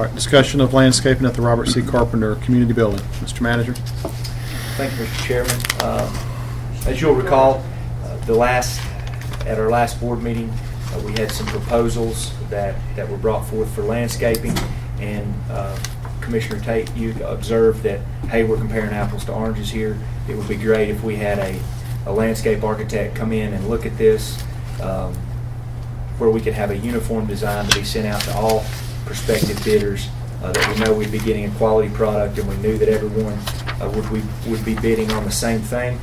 All right, discussion of landscaping at the Robert C. Carpenter Community Building. Mr. Manager? Thank you, Mr. Chairman. As you'll recall, at our last board meeting, we had some proposals that were brought forth for landscaping, and Commissioner Tate, you observed that, hey, we're comparing apples to oranges here. It would be great if we had a landscape architect come in and look at this, where we could have a uniform design to be sent out to all prospective bidders, that we know we'd be getting a quality product, and we knew that everyone would be bidding on the same thing.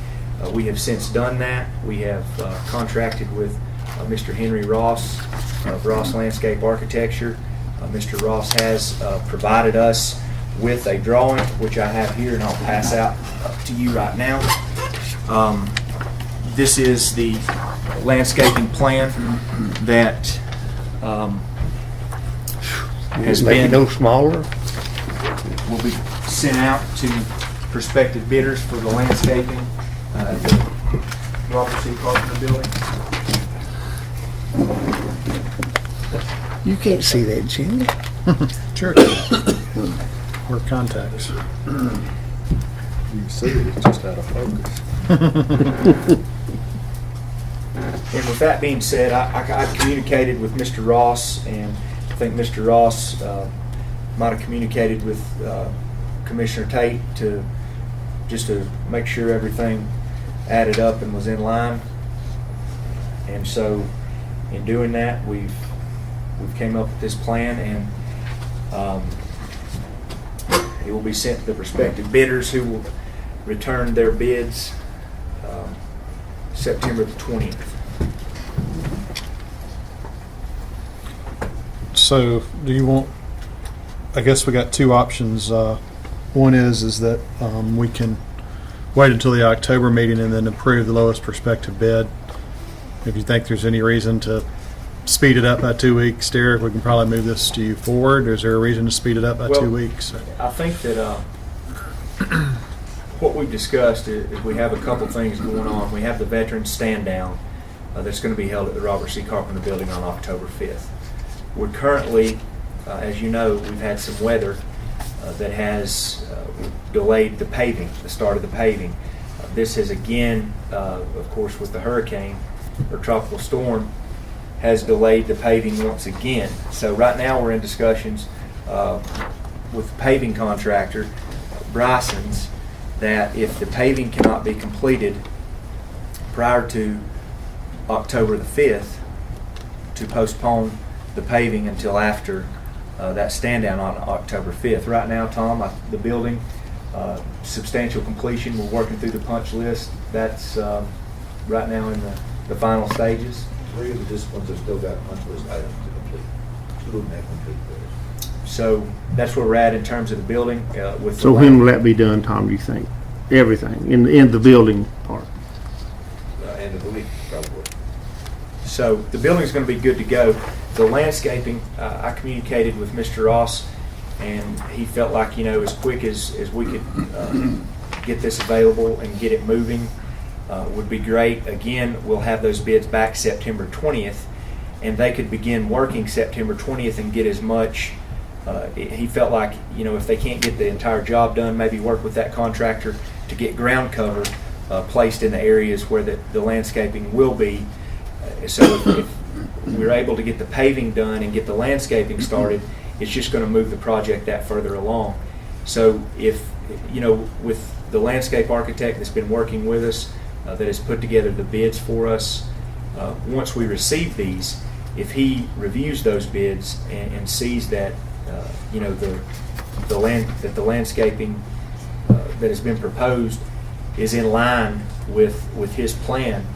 We have since done that. We have contracted with Mr. Henry Ross of Ross Landscape Architecture. Mr. Ross has provided us with a drawing, which I have here, and I'll pass out to you right now. This is the landscaping plan that has been no smaller. will be sent out to prospective bidders for the landscaping at the Robert C. Carpenter building. You can't see that, Jimmy. Sure. We're contacts. You can see it, it's just out of focus. And with that being said, I communicated with Mr. Ross, and I think Mr. Ross might have communicated with Commissioner Tate to make sure everything added up and was in line. And so, in doing that, we've came up with this plan, and it will be sent to the prospective bidders, who will return their bids September the 20th. So, do you want? I guess we got two options. One is that we can wait until the October meeting and then approve the lowest prospective bid. If you think there's any reason to speed it up by 2 weeks, Derek, we can probably move this to you forward. Is there a reason to speed it up by 2 weeks? I think that what we've discussed is we have a couple things going on. We have the Veterans Stand Down that's going to be held at the Robert C. Carpenter building on October 5th. We're currently, as you know, we've had some weather that has delayed the start of the paving. This has again, of course, with the hurricane or tropical storm, has delayed the paving once again. So right now we're in discussions with the paving contractor, Bryson's, that if the paving cannot be completed prior to October the 5th, to postpone the paving until after that stand down on October 5th. Right now, Tom, the building, substantial completion. We're working through the punch list. That's right now in the final stages. 3 of the disciplines have still got punch list items to complete. 2 of them have complete theirs. So that's where we're at in terms of the building. So when will that be done, Tom, do you think? Everything, in the building part? End of the week, probably. So the building's going to be good to go. The landscaping, I communicated with Mr. Ross, and he felt like, as quick as we could get this available and get it moving would be great. Again, we'll have those bids back September 20th, and they could begin working September 20th and get as much. He felt like, if they can't get the entire job done, maybe work with that contractor to get ground cover placed in the areas where the landscaping will be. So if we're able to get the paving done and get the landscaping started, it's just going to move the project that further along. So if, with the landscape architect that's been working with us, that has put together the bids for us, once we receive these, if he reviews those bids and sees that, the landscaping that has been proposed is in line with his plan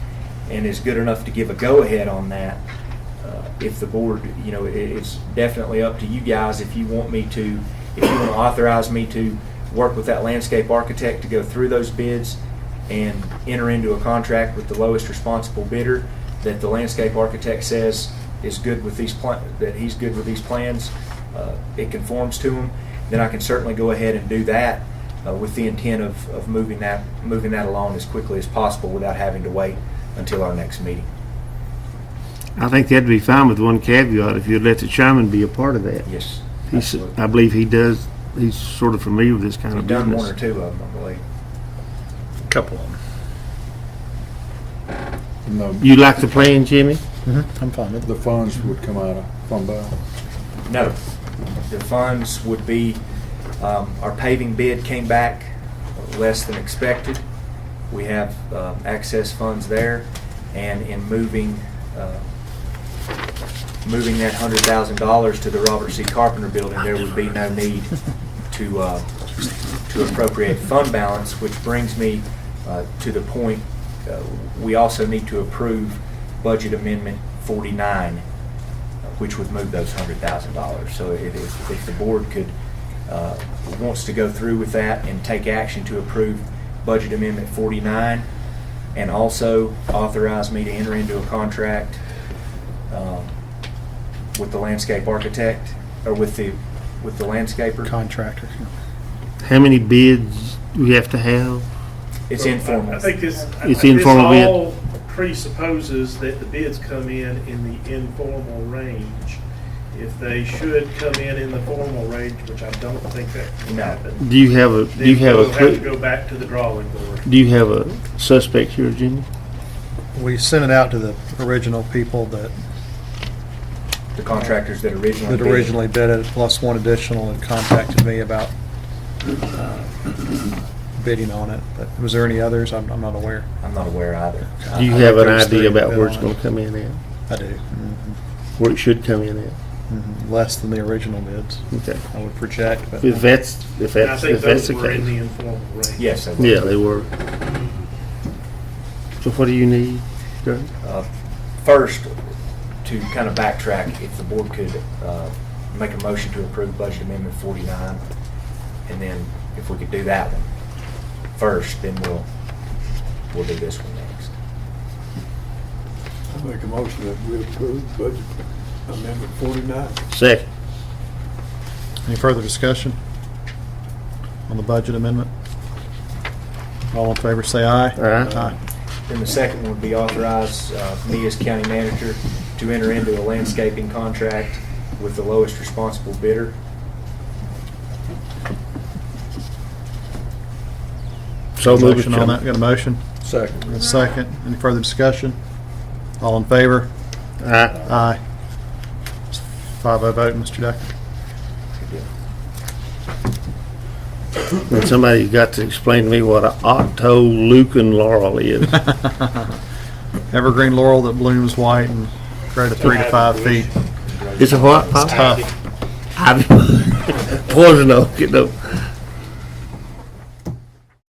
and is good enough to give a go-ahead on that, if the board, it's definitely up to you guys if you want to authorize me to work with that landscape architect to go through those bids and enter into a contract with the lowest responsible bidder that the landscape architect says is good with these that he's good with these plans, it conforms to them, then I can certainly go ahead and do that with the intent of moving that along as quickly as possible without having to wait until our next meeting. I think that'd be fine with one caveat, if you'd let the chairman be a part of that. Yes. Absolutely. I believe he does, he's sort of familiar with this kind We've of done business. one or two of them, I believe. Couple of them. No, You like the plan, Jimmy? I'm fine with it. the funds would come out of fund balance. No, the funds would be, our paving bid came back less than expected. We have excess funds there, and in moving that $100,000 to the Robert C. Carpenter building, there would be no need to appropriate fund balance, which brings me to the point, we also need to approve Budget Amendment 49, which would move those $100,000. So if the board could, wants to go through with that and take action to approve Budget Amendment 49, and also authorize me to enter into a contract with the landscape architect, or with the landscaper. Contractor. How many bids do we have to have? It's informal. I think this, It's informal bid. all presupposes that the bids come in the informal range. If they should come in the formal range, which I don't think that can No. happen, Do you have a, then do you have we'll a, have to cl- go back to the drawing board. do you have a suspect here, Jimmy? We sent it out to the original people that The contractors that originally bid. bid it, plus one additional, and contacted me about bidding on it. But was there any others? I'm not aware. I'm not aware either. Do you I have think an there's idea three about bid where on it's it. gonna come in at? I do. Where it should come in at? Less than the original bids, Okay. I would project, but. If that's, if And I that's, think if that's those the were in the case. informal range. Yes, they were. Yeah, they were. So what do you need, Gary? First, to kind of backtrack, if the board could make a motion to approve Budget Amendment 49, and then if we could do that one first, then we'll do this one next. I make a motion that we approve Budget Amendment 49. Second. Any further discussion on the budget amendment? All in favor, say aye. Aye. Then the second one would be authorize me as county manager to enter into a landscaping contract with the lowest responsible bidder. So move it, Motion on that, Chairman. got a motion? Second. A second. Any further discussion? All in favor? Aye. Aye. 5-0 vote, Mr. Decker. And somebody's got to explain to me what an octo-lucan laurel is. Evergreen laurel that blooms white and grow to 3 to 5 feet. It's a what, Pop? It's tough. Poison oak, you know.